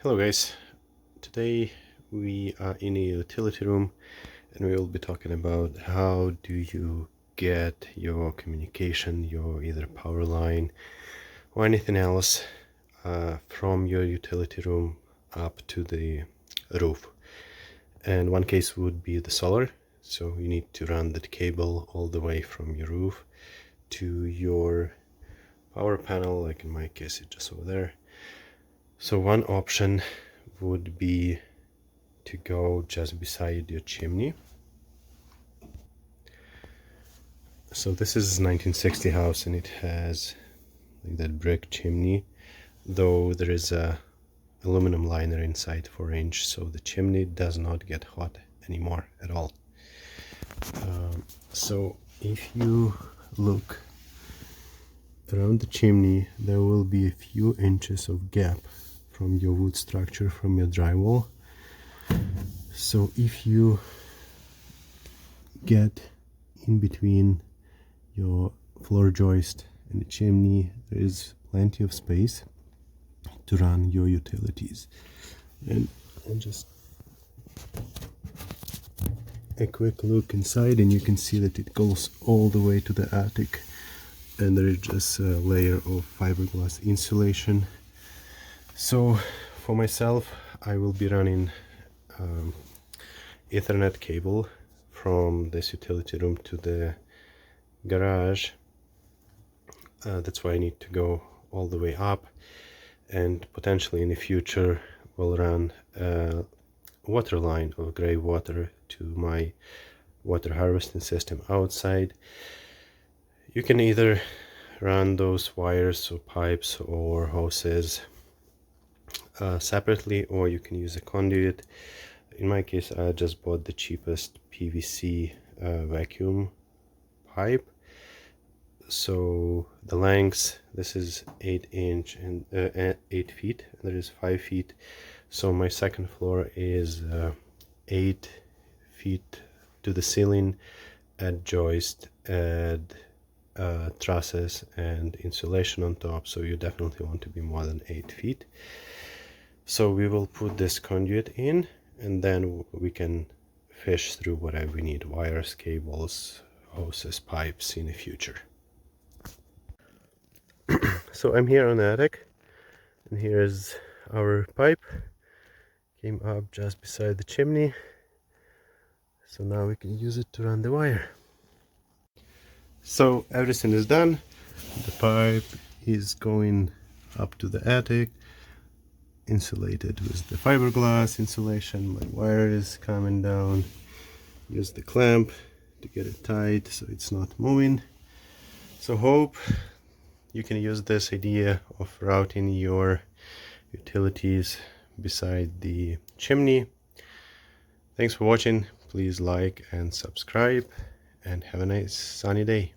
Hello guys, today we are in a utility room and we will be talking about how do you get your communication, your either power line or anything else from your utility room up to the roof. And one case would be the solar, so you need to run that cable all the way from your roof to your power panel, like in my case it's just over there. So one option would be to go just beside your chimney. So this is 1960 house and it has like that brick chimney, though there is a aluminum liner inside for range, so the chimney does not get hot anymore at all. So if you look around the chimney, there will be a few inches of gap from your wood structure, from your drywall. So if you get in between your floor joist and the chimney, there is plenty of space to run your utilities. And just a quick look inside and you can see that it goes all the way to the attic, and there is just a layer of fiberglass insulation. So for myself, I will be running Ethernet cable from this utility room to the garage. That's why I need to go all the way up, and potentially in the future will run a water line of gray water to my water harvesting system outside. You can either run those wires or pipes or hoses separately, or you can use a conduit. In my case, I just bought the cheapest PVC vacuum pipe. So the length, this is 8 inch and 8 feet, and there is 5 feet. So my second floor is 8 feet to the ceiling, add joist, add trusses and insulation on top, so you definitely want to be more than 8 feet. So we will put this conduit in, and then we can fish through whatever we need, wires, cables, hoses, pipes in the future. So I'm here on the attic, and here's our pipe. Came up just beside the chimney, so now we can use it to run the wire. So everything is done. The pipe is going up to the attic, insulated with the fiberglass insulation. My wire is coming down. Use the clamp to get it tight so it's not moving. So hope you can use this idea of routing your utilities beside the chimney. Thanks for watching. Please like and subscribe, and have a nice sunny day.